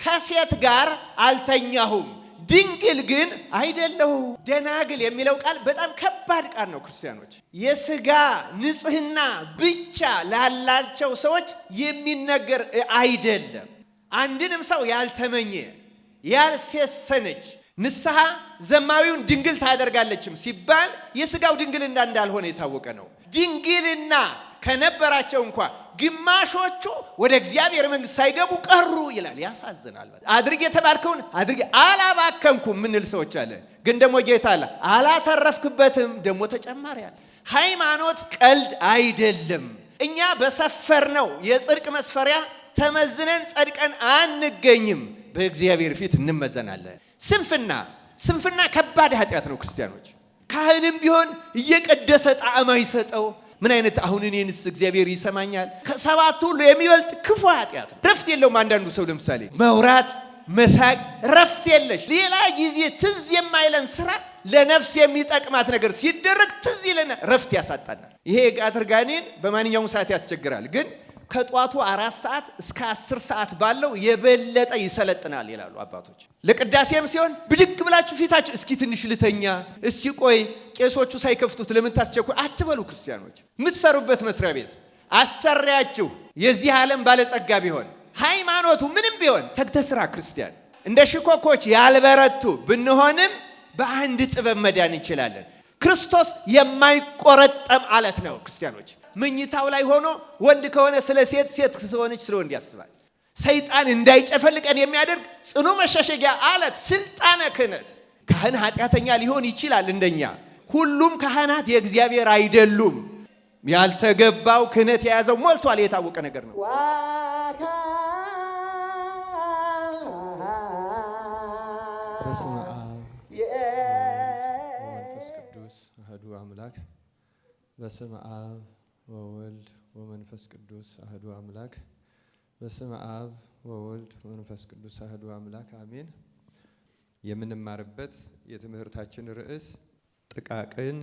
ከሴት ጋር አልተኛሁም ድንግል ግን አይደለሁ። ደናግል የሚለው ቃል በጣም ከባድ ቃል ነው ክርስቲያኖች። የሥጋ ንጽህና ብቻ ላላቸው ሰዎች የሚነገር አይደለም። አንድንም ሰው ያልተመኘ ያልሴሰነች ንስሐ ዘማዊውን ድንግል ታደርጋለችም ሲባል የሥጋው ድንግልና እንዳልሆነ የታወቀ ነው። ድንግልና ከነበራቸው እንኳን ግማሾቹ ወደ እግዚአብሔር መንግሥት ሳይገቡ ቀሩ ይላል። ያሳዝናል። አድርግ የተባልከውን አድርግ አላባከንኩም ምንል ሰዎች አለ። ግን ደግሞ ጌታ አለ አላተረፍክበትም ደግሞ ተጨማሪ አለ። ሃይማኖት ቀልድ አይደለም። እኛ በሰፈርነው የጽድቅ መስፈሪያ ተመዝነን ጸድቀን አንገኝም። በእግዚአብሔር ፊት እንመዘናለን። ስንፍና ከባድ ኃጢአት ነው ክርስቲያኖች። ካህንም ቢሆን እየቀደሰ ጣዕም አይሰጠው። ምን አይነት አሁን እኔንስ እግዚአብሔር ይሰማኛል? ከሰባት ሁሉ የሚበልጥ ክፉ ኃጢአት ረፍት የለውም። አንዳንዱ ሰው ለምሳሌ መውራት፣ መሳቅ ረፍት የለሽ። ሌላ ጊዜ ትዝ የማይለን ስራ ለነፍስ የሚጠቅማት ነገር ሲደረግ ትዝ ይለናል፣ ረፍት ያሳጣናል። ይሄ የቀትር ጋኔን በማንኛውም ሰዓት ያስቸግራል። ግን ከጧቱ 4 ሰዓት እስከ 10 ሰዓት ባለው የበለጠ ይሰለጥናል ይላሉ አባቶች። ለቅዳሴም ሲሆን ብድግ ብላችሁ ፊታችሁ እስኪ ትንሽ ልተኛ፣ እስኪ ቆይ ቄሶቹ ሳይከፍቱት ለምን ታስቸኩ አትበሉ። ክርስቲያኖች የምትሰሩበት መስሪያ ቤት አሰሪያችሁ የዚህ ዓለም ባለጸጋ ቢሆን ሃይማኖቱ ምንም ቢሆን ተግተህ ስራ። ክርስቲያን እንደ ሽኮኮች ያልበረቱ ብንሆንም በአንድ ጥበብ መዳን እንችላለን። ክርስቶስ የማይቆረጠም አለት ነው። ክርስቲያኖች መኝታው ላይ ሆኖ ወንድ ከሆነ ስለ ሴት፣ ሴት ከሆነች ስለ ወንድ ያስባል። ሰይጣን እንዳይጨፈልቀን የሚያደርግ ጽኑ መሸሸጊያ አለት ስልጣነ ክህነት። ካህን ኃጢአተኛ ሊሆን ይችላል እንደኛ። ሁሉም ካህናት የእግዚአብሔር አይደሉም። ያልተገባው ክህነት የያዘው ሞልቷል። የታወቀ ነገር ነው። በስመ አብ ወመንፈስ ቅዱስ አሐዱ አምላክ። በስመ አብ ወወልድ ወመንፈስ ቅዱስ አሐዱ አምላክ። በስመ አብ ወወልድ ወመንፈስ ቅዱስ አሐዱ አምላክ አሜን። የምንማርበት የትምህርታችን ርዕስ ጥቃቅን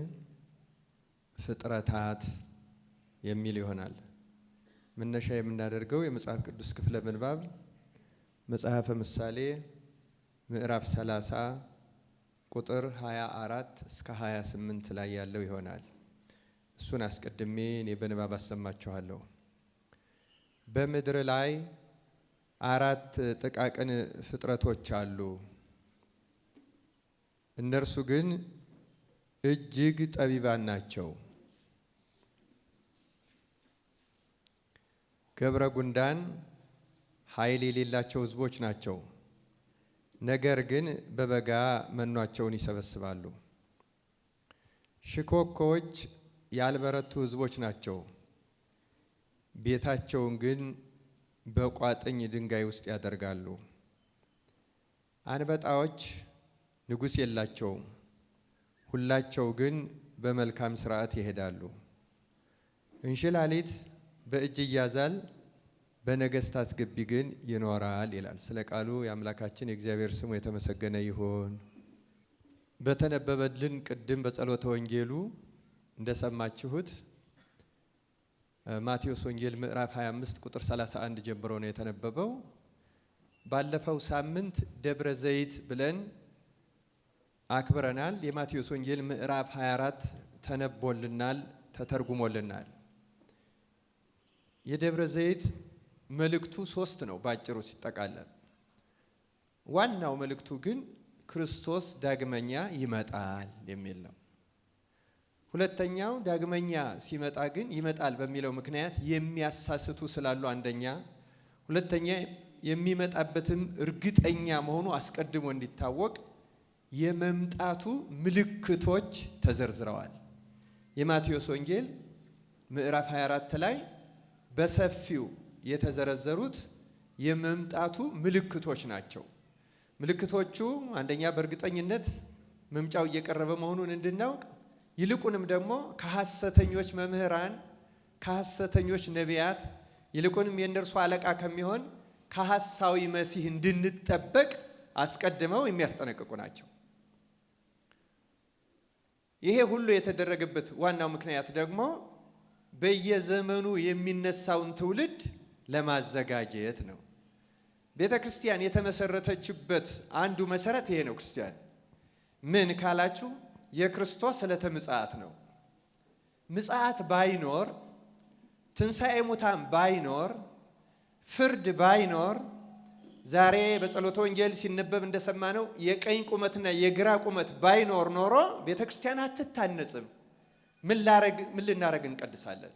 ፍጥረታት የሚል ይሆናል። መነሻ የምናደርገው የመጽሐፍ ቅዱስ ክፍለ ምንባብ መጽሐፈ ምሳሌ ምዕራፍ 30 ቁጥር 24 እስከ 28 ላይ ያለው ይሆናል። እሱን አስቀድሜ እኔ በንባብ አሰማችኋለሁ። በምድር ላይ 4 ጥቃቅን ፍጥረቶች አሉ። እነርሱ ግን እጅግ ጠቢባን ናቸው። ገብረ ጉንዳን ኃይል የሌላቸው ሕዝቦች ናቸው። ነገር ግን በበጋ መኗቸውን ይሰበስባሉ። ሽኮኮች ያልበረቱ ሕዝቦች ናቸው። ቤታቸውን ግን በቋጥኝ ድንጋይ ውስጥ ያደርጋሉ። አንበጣዎች ንጉሥ የላቸውም። ሁላቸው ግን በመልካም ሥርዓት ይሄዳሉ። እንሽላሊት በእጅ ይያዛል፣ በነገሥታት ግቢ ግን ይኖራል ይላል። ስለ ቃሉ የአምላካችን የእግዚአብሔር ስሙ የተመሰገነ ይሁን። በተነበበልን ቅድም በጸሎተ ወንጌሉ እንደሰማችሁት ማቴዎስ ወንጌል ምዕራፍ 25 ቁጥር 31 ጀምሮ ነው የተነበበው። ባለፈው ሳምንት ደብረ ዘይት ብለን አክብረናል። የማቴዎስ ወንጌል ምዕራፍ 24 ተነቦልናል፣ ተተርጉሞልናል። የደብረ ዘይት መልእክቱ 3 ነው ባጭሩ ሲጠቃለል። ዋናው መልእክቱ ግን ክርስቶስ ዳግመኛ ይመጣል የሚል ነው። ሁለተኛው ዳግመኛ ሲመጣ ግን ይመጣል በሚለው ምክንያት የሚያሳስቱ ስላሉ አንደኛ፣ ሁለተኛ የሚመጣበትም እርግጠኛ መሆኑ አስቀድሞ እንዲታወቅ የመምጣቱ ምልክቶች ተዘርዝረዋል። የማቴዎስ ወንጌል ምዕራፍ 24 ላይ በሰፊው የተዘረዘሩት የመምጣቱ ምልክቶች ናቸው። ምልክቶቹ አንደኛ በእርግጠኝነት መምጫው እየቀረበ መሆኑን እንድናውቅ፣ ይልቁንም ደግሞ ከሐሰተኞች መምህራን፣ ከሐሰተኞች ነቢያት፣ ይልቁንም የእነርሱ አለቃ ከሚሆን ከሐሳዊ መሲህ እንድንጠበቅ አስቀድመው የሚያስጠነቅቁ ናቸው። ይሄ ሁሉ የተደረገበት ዋናው ምክንያት ደግሞ በየዘመኑ የሚነሳውን ትውልድ ለማዘጋጀት ነው። ቤተ ክርስቲያን የተመሰረተችበት አንዱ መሰረት ይሄ ነው። ክርስቲያን ምን ካላችሁ የክርስቶስ ዕለተ ምጽአት ነው። ምጽአት ባይኖር፣ ትንሣኤ ሙታን ባይኖር፣ ፍርድ ባይኖር፣ ዛሬ በጸሎተ ወንጌል ሲነበብ እንደሰማነው የቀኝ ቁመትና የግራ ቁመት ባይኖር ኖሮ ቤተ ክርስቲያን አትታነጽም። ምን ልናረግ እንቀድሳለን?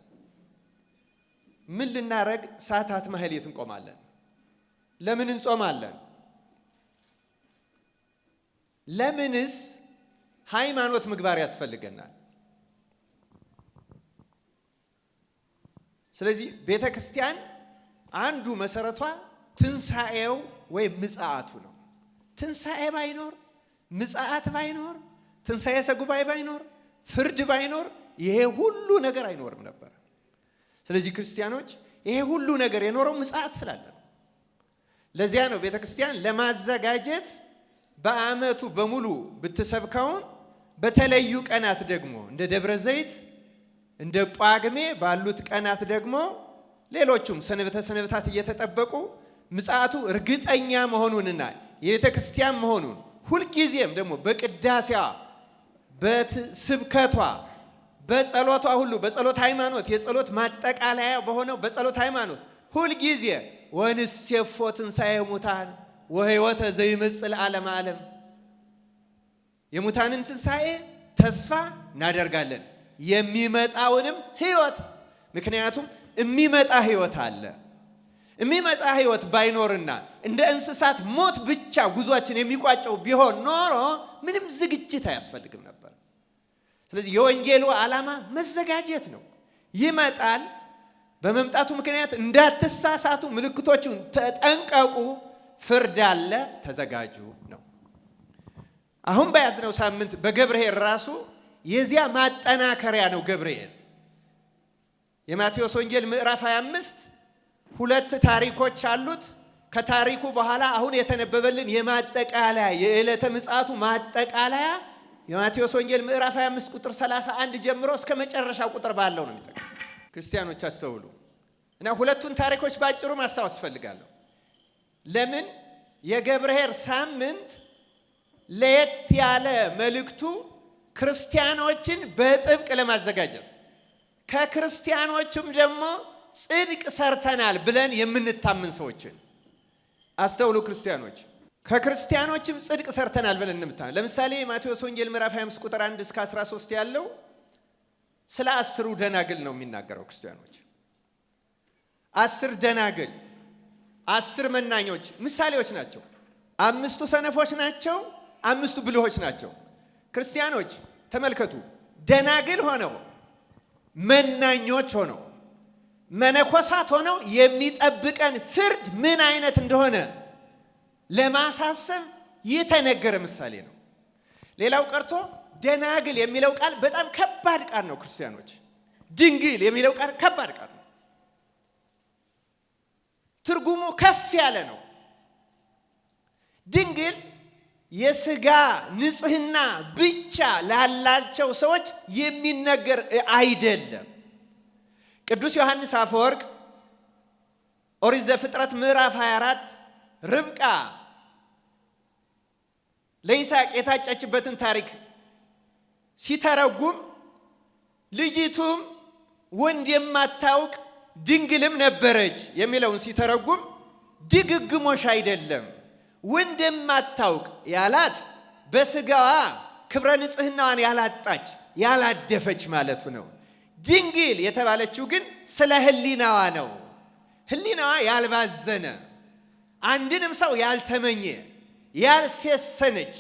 ምን ልናረግ ሰዓታት ማህሌት እንቆማለን? ለምን እንጾማለን? ለምንስ ሃይማኖት ምግባር ያስፈልገናል? ስለዚህ ቤተ ክርስቲያን አንዱ መሰረቷ ትንሣኤው ወይም ምጽአቱ ነው። ትንሣኤ ባይኖር፣ ምጽአት ባይኖር፣ ትንሣኤ ሰጉባኤ ባይኖር፣ ፍርድ ባይኖር ይሄ ሁሉ ነገር አይኖርም ነበር። ስለዚህ ክርስቲያኖች ይሄ ሁሉ ነገር የኖረው ምጽአት ስላለ ነው። ለዚያ ነው ቤተ ክርስቲያን ለማዘጋጀት በዓመቱ በሙሉ ብትሰብከውን በተለዩ ቀናት ደግሞ እንደ ደብረ ዘይት እንደ ጳግሜ ባሉት ቀናት ደግሞ ሌሎቹም ሰንበታት እየተጠበቁ ምጽአቱ እርግጠኛ መሆኑንና የቤተ ክርስቲያን መሆኑን ሁልጊዜም ደግሞ በቅዳሴዋ በስብከቷ በጸሎቷ ሁሉ በጸሎት ሃይማኖት የጸሎት ማጠቃለያ በሆነው በጸሎት ሃይማኖት ሁልጊዜ ወንሴፎ ትንሣኤ ሙታን ወሕይወተ ዘይመጽእ ለዓለመ ዓለም የሙታንን ትንሣኤ ተስፋ እናደርጋለን፣ የሚመጣውንም ሕይወት። ምክንያቱም የሚመጣ ሕይወት አለ። የሚመጣ ሕይወት ባይኖርና እንደ እንስሳት ሞት ብቻ ጉዟችን የሚቋጨው ቢሆን ኖሮ ምንም ዝግጅት አያስፈልግም ነበር። ስለዚህ የወንጌሉ ዓላማ መዘጋጀት ነው። ይመጣል። በመምጣቱ ምክንያት እንዳትሳሳቱ ምልክቶቹን ተጠንቀቁ፣ ፍርድ አለ፣ ተዘጋጁ ነው። አሁን በያዝነው ሳምንት በገብርኄር ራሱ የዚያ ማጠናከሪያ ነው። ገብርኄር የማቴዎስ ወንጌል ምዕራፍ 25 ሁለት ታሪኮች አሉት። ከታሪኩ በኋላ አሁን የተነበበልን የማጠቃለያ የዕለተ ምጽአቱ ማጠቃለያ የማቴዎስ ወንጌል ምዕራፍ 25 ቁጥር 31 ጀምሮ እስከ መጨረሻው ቁጥር ባለው ነው የሚጠቅመው። ክርስቲያኖች አስተውሉ እና ሁለቱን ታሪኮች ባጭሩ ማስታወስ ፈልጋለሁ። ለምን የገብርኄር ሳምንት ለየት ያለ መልእክቱ ክርስቲያኖችን በጥብቅ ለማዘጋጀት ከክርስቲያኖቹም ደግሞ ጽድቅ ሰርተናል ብለን የምንታምን ሰዎችን አስተውሉ። ክርስቲያኖች ከክርስቲያኖችም ጽድቅ ሰርተናል ብለን እንምታለን። ለምሳሌ ማቴዎስ ወንጌል ምዕራፍ 25 ቁጥር 1 እስከ 13 ያለው ስለ 10 ደናግል ነው የሚናገረው። ክርስቲያኖች 10 ደናግል 10 መናኞች ምሳሌዎች ናቸው። 5ቱ ሰነፎች ናቸው፣ 5ቱ ብልሆች ናቸው። ክርስቲያኖች ተመልከቱ፣ ደናግል ሆነው መናኞች ሆነው መነኮሳት ሆነው የሚጠብቀን ፍርድ ምን አይነት እንደሆነ ለማሳሰብ የተነገረ ምሳሌ ነው። ሌላው ቀርቶ ደናግል የሚለው ቃል በጣም ከባድ ቃል ነው። ክርስቲያኖች ድንግል የሚለው ቃል ከባድ ቃል ነው። ትርጉሙ ከፍ ያለ ነው። ድንግል የሥጋ ንጽህና ብቻ ላላቸው ሰዎች የሚነገር አይደለም። ቅዱስ ዮሐንስ አፈወርቅ ኦሪት ዘፍጥረት ምዕራፍ 24 ርብቃ ለይስሐቅ የታጨችበትን ታሪክ ሲተረጉም ልጅቱም ወንድ የማታውቅ ድንግልም ነበረች የሚለውን ሲተረጉም ድግግሞሽ አይደለም። ወንድ የማታውቅ ያላት በሥጋዋ ክብረ ንጽህናዋን ያላጣች ያላደፈች ማለቱ ነው። ድንግል የተባለችው ግን ስለ ሕሊናዋ ነው። ሕሊናዋ ያልባዘነ አንድንም ሰው ያልተመኘ ያልሴሰነች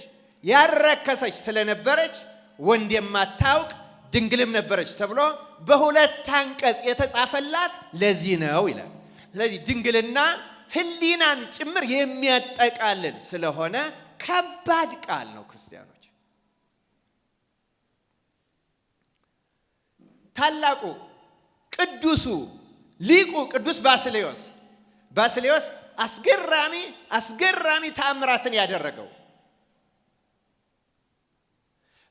ያልረከሰች ስለነበረች ወንድ የማታውቅ ድንግልም ነበረች ተብሎ በሁለት አንቀጽ የተጻፈላት ለዚህ ነው ይላል። ስለዚህ ድንግልና ሕሊናን ጭምር የሚያጠቃልል ስለሆነ ከባድ ቃል ነው። ክርስቲያኖች ታላቁ ቅዱሱ ሊቁ ቅዱስ ባስልዮስ አስገራሚ ተአምራትን ያደረገው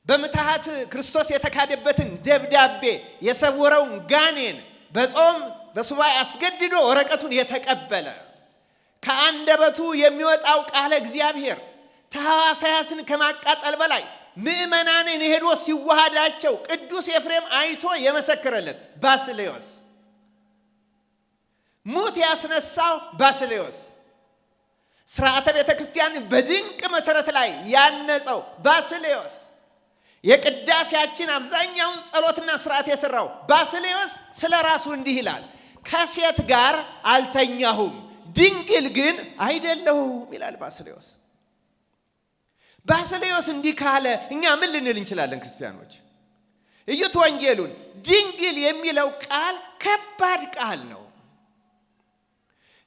በምትሃት ክርስቶስ የተካደበትን ደብዳቤ የሰወረውን ጋኔን በጾም በሱባኤ አስገድዶ ወረቀቱን የተቀበለ ከአንደበቱ የሚወጣው ቃለ እግዚአብሔር ተሐዋሳያትን ከማቃጠል በላይ ምእመናንን ሄዶ ሲዋሃዳቸው ቅዱስ ኤፍሬም አይቶ የመሰከረለት ባስልዮስ፣ ሙት ያስነሳው ባስልዮስ፣ ሥርዓተ ቤተ ክርስቲያን በድንቅ መሰረት ላይ ያነጸው ባስልዮስ፣ የቅዳሴያችን አብዛኛውን ጸሎትና ሥርዓት የሰራው ባስልዮስ ስለ ራሱ እንዲህ ይላል፣ ከሴት ጋር አልተኛሁም ድንግል ግን አይደለሁም ይላል ባስልዮስ። ባስልዮስ እንዲህ ካለ እኛ ምን ልንል እንችላለን? ክርስቲያኖች እዩት ወንጌሉን። ድንግል የሚለው ቃል ከባድ ቃል ነው።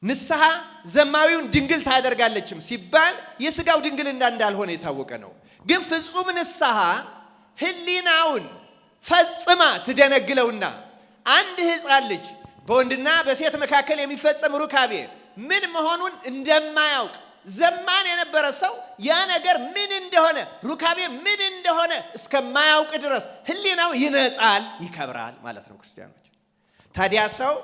ንስሐ ዘማዊውን ድንግል ታደርጋለችም ሲባል የሥጋው ድንግልና እንዳልሆነ የታወቀ ነው። ግን ፍጹም ንስሐ ሕሊናውን ፈጽማ ትደነግለውና አንድ ሕፃን ልጅ በወንድና በሴት መካከል የሚፈጸም ሩካቤ ምን መሆኑን እንደማያውቅ ዘማን የነበረ ሰው ያ ነገር ምን እንደሆነ ሩካቤ ምን እንደሆነ እስከማያውቅ ድረስ ሕሊናው ይነጻል፣ ይከብራል ማለት ነው። ክርስቲያኖች ታዲያ ሰው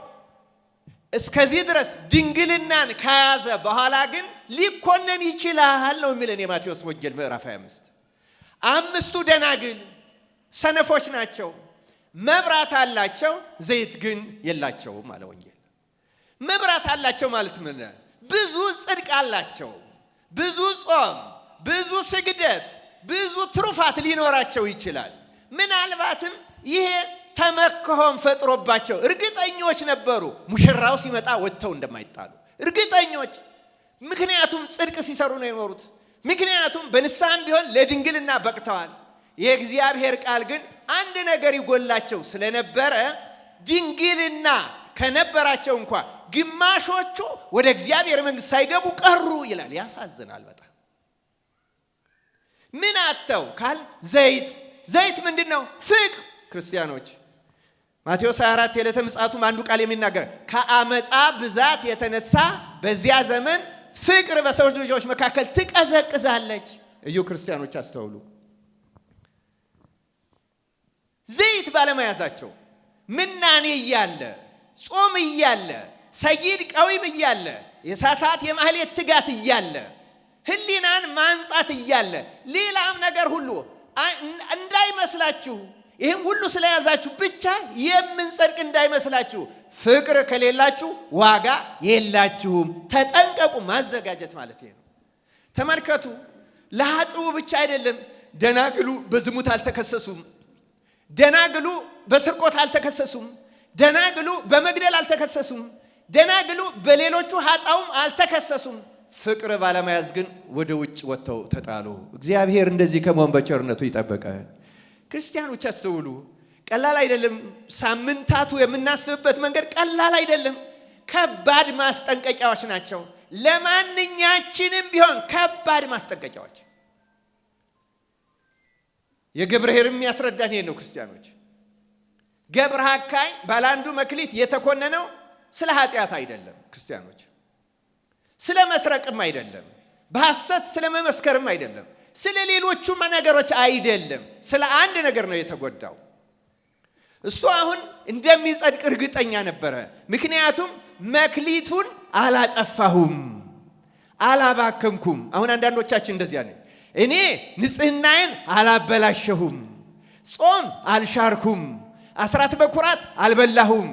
እስከዚህ ድረስ ድንግልናን ከያዘ በኋላ ግን ሊኮነን ይችላል ነው የሚለን የማቴዎስ ወንጌል ምዕራፍ 25። አምስቱ ደናግል ሰነፎች ናቸው፣ መብራት አላቸው፣ ዘይት ግን የላቸውም አለ ወንጌል። መብራት አላቸው ማለት ምን? ብዙ ጽድቅ አላቸው፣ ብዙ ጾም፣ ብዙ ስግደት፣ ብዙ ትሩፋት ሊኖራቸው ይችላል። ምናልባትም ይሄ ተመክሆም ፈጥሮባቸው እርግጠኞች ነበሩ ሙሽራው ሲመጣ ወጥተው እንደማይጣሉ እርግጠኞች። ምክንያቱም ጽድቅ ሲሰሩ ነው የኖሩት። ምክንያቱም በንስሐም ቢሆን ለድንግልና በቅተዋል። የእግዚአብሔር ቃል ግን አንድ ነገር ይጎላቸው ስለነበረ ድንግልና ከነበራቸው እንኳ ግማሾቹ ወደ እግዚአብሔር መንግሥት ሳይገቡ ቀሩ ይላል። ያሳዝናል በጣም። ምን አተው ካል ዘይት ምንድን ነው? ፍቅር። ክርስቲያኖች ማቴዎስ 24 የዕለተ ምጽአቱም አንዱ ቃል የሚናገር ከአመፃ ብዛት የተነሳ በዚያ ዘመን ፍቅር በሰዎች ልጆች መካከል ትቀዘቅዛለች። እዩ ክርስቲያኖች አስተውሉ። ዘይት ባለመያዛቸው ምናኔ እያለ ጾም እያለ ሰጊድ ቀዊም እያለ የሳታት የማህሌት ትጋት እያለ ሕሊናን ማንጻት እያለ ሌላም ነገር ሁሉ እንዳይመስላችሁ፣ ይህም ሁሉ ስለያዛችሁ ብቻ የምንጸድቅ እንዳይመስላችሁ። ፍቅር ከሌላችሁ ዋጋ የላችሁም። ተጠንቀቁ። ማዘጋጀት ማለት ይሄ ነው። ተመልከቱ፣ ለኃጥኡ ብቻ አይደለም። ደናግሉ በዝሙት አልተከሰሱም። ደናግሉ በስርቆት አልተከሰሱም። ደናግሉ በመግደል አልተከሰሱም። ደናግሉ በሌሎቹ ኃጣውም አልተከሰሱም። ፍቅር ባለመያዝ ግን ወደ ውጭ ወጥተው ተጣሉ። እግዚአብሔር እንደዚህ ከመሆን በቸርነቱ ይጠበቃል። ክርስቲያኖች አስተውሉ። ቀላል አይደለም። ሳምንታቱ የምናስብበት መንገድ ቀላል አይደለም። ከባድ ማስጠንቀቂያዎች ናቸው። ለማንኛችንም ቢሆን ከባድ ማስጠንቀቂያዎች። የገብርኄርም ያስረዳን ይሄ ነው። ክርስቲያኖች ገብረ ሐካይ ባላንዱ መክሊት የተኮነነው ስለ ኃጢአት አይደለም። ክርስቲያኖች ስለ መስረቅም አይደለም፣ በሐሰት ስለ መመስከርም አይደለም፣ ስለ ሌሎቹም ነገሮች አይደለም። ስለ አንድ ነገር ነው የተጎዳው። እሱ አሁን እንደሚጸድቅ እርግጠኛ ነበረ። ምክንያቱም መክሊቱን አላጠፋሁም፣ አላባከንኩም። አሁን አንዳንዶቻችን እንደዚያ ነን። እኔ ንጽህናዬን አላበላሸሁም፣ ጾም አልሻርኩም፣ አስራት በኩራት አልበላሁም፣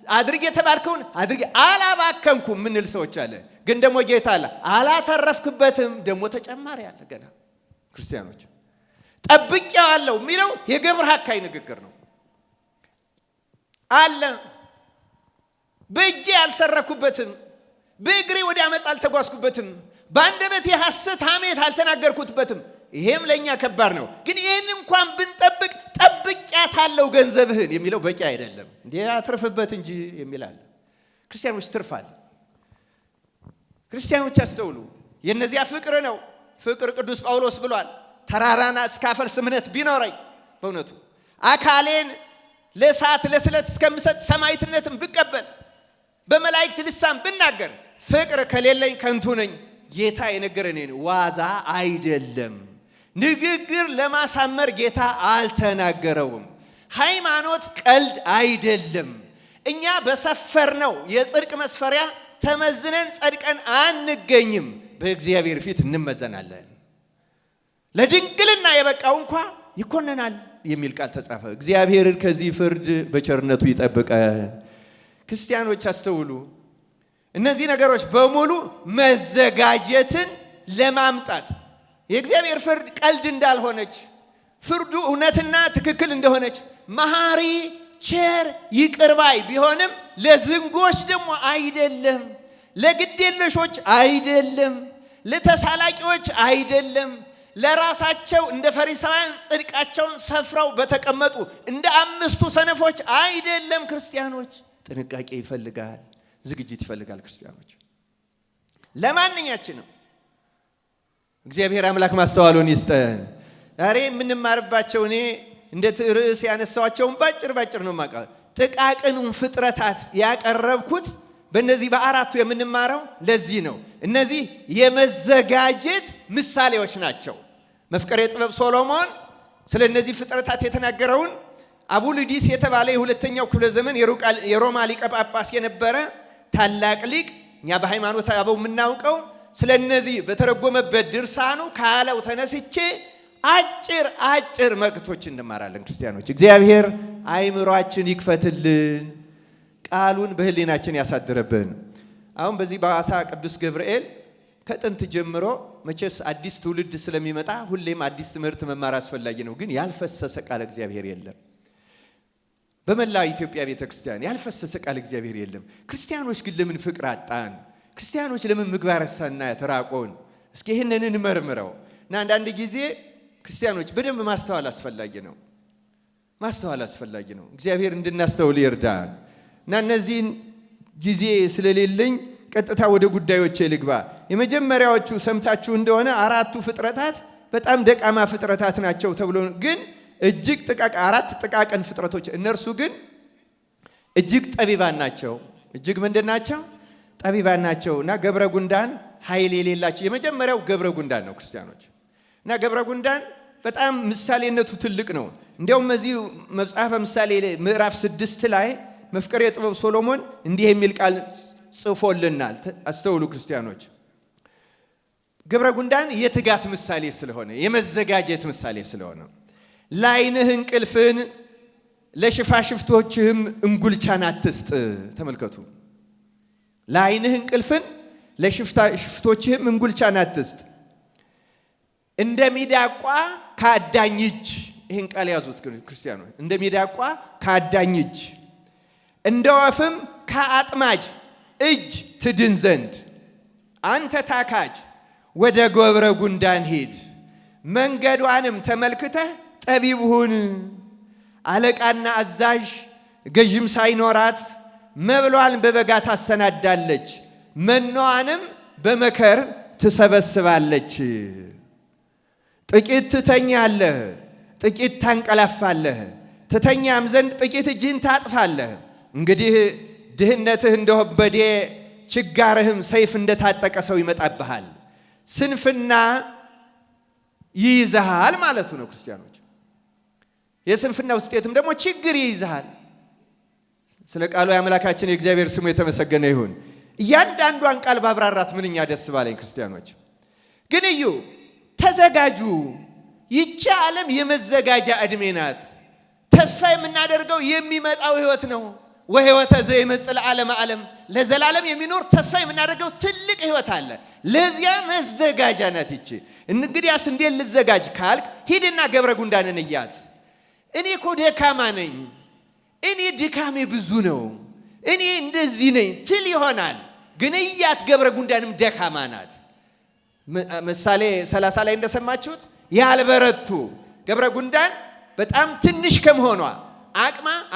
አድርግ የተባልከውን አድርግ አላባከንኩም ምንል ሰዎች አለ። ግን ደግሞ ጌታ አለ አላተረፍክበትም፣ ደግሞ ተጨማሪ አለ ገና። ክርስቲያኖች ጠብቄዋለሁ የሚለው የገብረ ሐካይ ንግግር ነው አለ። በእጄ አልሰረኩበትም፣ በእግሬ ወደ አመፅ አልተጓዝኩበትም፣ በአንደበቴ ሐሰት ሐሜት አልተናገርኩበትም። ይሄም ለእኛ ከባድ ነው። ግን ይህን እንኳን ብንጠብቅ ጠብቄያታለሁ ገንዘብህን የሚለው በቂ አይደለም። እንዴ አትርፍበት እንጂ የሚላል። ክርስቲያኖች ትርፋል። ክርስቲያኖች አስተውሉ። የእነዚያ ፍቅር ነው። ፍቅር ቅዱስ ጳውሎስ ብሏል፣ ተራራና እስካፈልስ እምነት ቢኖረኝ በእውነቱ አካሌን ለእሳት ለስለት እስከምሰጥ ሰማዕትነትን ብቀበል በመላእክት ልሳን ብናገር ፍቅር ከሌለኝ ከንቱ ነኝ። ጌታ የነገረን ዋዛ አይደለም። ንግግር ለማሳመር ጌታ አልተናገረውም። ሃይማኖት ቀልድ አይደለም። እኛ በሰፈርነው የጽድቅ መስፈሪያ ተመዝነን ጸድቀን አንገኝም፣ በእግዚአብሔር ፊት እንመዘናለን። ለድንግልና የበቃው እንኳ ይኮነናል የሚል ቃል ተጻፈ። እግዚአብሔር ከዚህ ፍርድ በቸርነቱ ይጠብቀን። ክርስቲያኖች አስተውሉ። እነዚህ ነገሮች በሙሉ መዘጋጀትን ለማምጣት የእግዚአብሔር ፍርድ ቀልድ እንዳልሆነች፣ ፍርዱ እውነትና ትክክል እንደሆነች፣ መሐሪ ቸር ይቅርባይ ቢሆንም ለዝንጎች ደግሞ አይደለም፣ ለግዴለሾች አይደለም፣ ለተሳላቂዎች አይደለም፣ ለራሳቸው እንደ ፈሪሳውያን ጽድቃቸውን ሰፍረው በተቀመጡ እንደ 5ቱ ሰነፎች አይደለም። ክርስቲያኖች ጥንቃቄ ይፈልጋል፣ ዝግጅት ይፈልጋል። ክርስቲያኖች ለማንኛችንም እግዚአብሔር አምላክ ማስተዋሉን ይስጠን። ዛሬ የምንማርባቸው እኔ እንደ ርዕስ ያነሳዋቸውን ባጭር ነው ማቀር ጥቃቅኑን ፍጥረታት ያቀረብኩት በእነዚህ በአራቱ የምንማረው ለዚህ ነው። እነዚህ የመዘጋጀት ምሳሌዎች ናቸው። መፍቀሬ ጥበብ ሶሎሞን ስለ እነዚህ ፍጥረታት የተናገረውን አቡልዲስ የተባለ የሁለተኛው ክፍለ ዘመን የሮማ ሊቀ ጳጳስ የነበረ ታላቅ ሊቅ፣ እኛ በሃይማኖት አበው የምናውቀው ስለ እነዚህ በተረጎመበት ድርሳኑ ካለው ተነስቼ አጭር መልእክቶች እንማራለን። ክርስቲያኖች እግዚአብሔር አይምሯችን ይክፈትልን፣ ቃሉን በህሊናችን ያሳድርብን። አሁን በዚህ በሐዋሳ ቅዱስ ገብርኤል ከጥንት ጀምሮ መቼስ አዲስ ትውልድ ስለሚመጣ ሁሌም አዲስ ትምህርት መማር አስፈላጊ ነው። ግን ያልፈሰሰ ቃል እግዚአብሔር የለም። በመላ ኢትዮጵያ ቤተክርስቲያን ያልፈሰሰ ቃል እግዚአብሔር የለም። ክርስቲያኖች ግን ለምን ፍቅር አጣን? ክርስቲያኖች ለምን ምግባረ ሰናይ ተራቆን? እስኪ ይህንን እንመርምረው እና አንዳንድ ጊዜ ክርስቲያኖች በደንብ ማስተዋል አስፈላጊ ነው። እግዚአብሔር እንድናስተውል ይርዳን። እና እነዚህን ጊዜ ስለሌለኝ ቀጥታ ወደ ጉዳዮች ልግባ። የመጀመሪያዎቹ ሰምታችሁ እንደሆነ 4ቱ ፍጥረታት በጣም ደካማ ፍጥረታት ናቸው ተብሎ ግን እጅግ 4 ጥቃቅን ፍጥረቶች፣ እነርሱ ግን እጅግ ጠቢባን ናቸው። እጅግ ምንድን ናቸው? ጠቢባን ናቸው። እና ገብረ ጉንዳን ኃይል የሌላቸው የመጀመሪያው ገብረ ጉንዳን ነው ክርስቲያኖች። እና ገብረ ጉንዳን በጣም ምሳሌነቱ ትልቅ ነው። እንዲያውም እዚህ መጽሐፈ ምሳሌ ምዕራፍ 6 ላይ መፍቀሬ ጥበብ ሶሎሞን እንዲህ የሚል ቃል ጽፎልናል። አስተውሉ ክርስቲያኖች። ገብረ ጉንዳን የትጋት ምሳሌ ስለሆነ፣ የመዘጋጀት ምሳሌ ስለሆነ ለዓይንህ እንቅልፍን ለሽፋሽፍቶችህም እንጉልቻን አትስጥ። ተመልከቱ። ለዓይንህ እንቅልፍን ለሽፋሽፍቶችህም እንጉልቻን አትስጥ። እንደ ሚዳቋ ከአዳኝ እጅ፣ ይህን ቃል ያዙት ክርስቲያኖች። እንደ ሚዳቋ ከአዳኝ እጅ፣ እንደ ወፍም ከአጥማጅ እጅ ትድን ዘንድ አንተ ታካጅ ወደ ገብረ ጉንዳን ሂድ፣ መንገዷንም ተመልክተህ ጠቢብ ሁን። አለቃና አዛዥ ገዥም ሳይኖራት መብሏን በበጋ ታሰናዳለች፣ መኖዋንም በመከር ትሰበስባለች። ጥቂት ትተኛለህ፣ ጥቂት ታንቀላፋለህ፣ ትተኛም ዘንድ ጥቂት እጅህን ታጥፋለህ። እንግዲህ ድህነትህ እንደ ወንበዴ ችጋርህም ሰይፍ እንደታጠቀ ሰው ይመጣብሃል፣ ስንፍና ይይዝሃል ማለቱ ነው። ክርስቲያኖች የስንፍና ውጤትም ደግሞ ችግር ይይዝሃል። ስለ ቃሉ የአምላካችን የእግዚአብሔር ስሙ የተመሰገነ ይሁን። እያንዳንዷን ቃል ባብራራት ምንኛ ደስ ባለኝ። ክርስቲያኖች ግን እዩ፣ ተዘጋጁ። ይቺ ዓለም የመዘጋጃ ዕድሜ ናት። ተስፋ የምናደርገው የሚመጣው ህይወት ነው። ወህይወተ ዘይመጽእ ለዓለመ ዓለም፣ ለዘላለም የሚኖር ተስፋ የምናደርገው ትልቅ ህይወት አለ። ለዚያ መዘጋጃ ናት ይቺ። እንግዲያስ እንዴት ልዘጋጅ ካልክ ሂድና ገብረ ጉንዳንን እያት። እኔ እኮ ደካማ ነኝ፣ እኔ ድካሜ ብዙ ነው፣ እኔ እንደዚህ ነኝ ትል ይሆናል። ግን እያት ገብረ ጉንዳንም ደካማ ናት። ምሳሌ 30 ላይ እንደሰማችሁት ያልበረቱ ገብረ ጉንዳን በጣም ትንሽ ከመሆኗ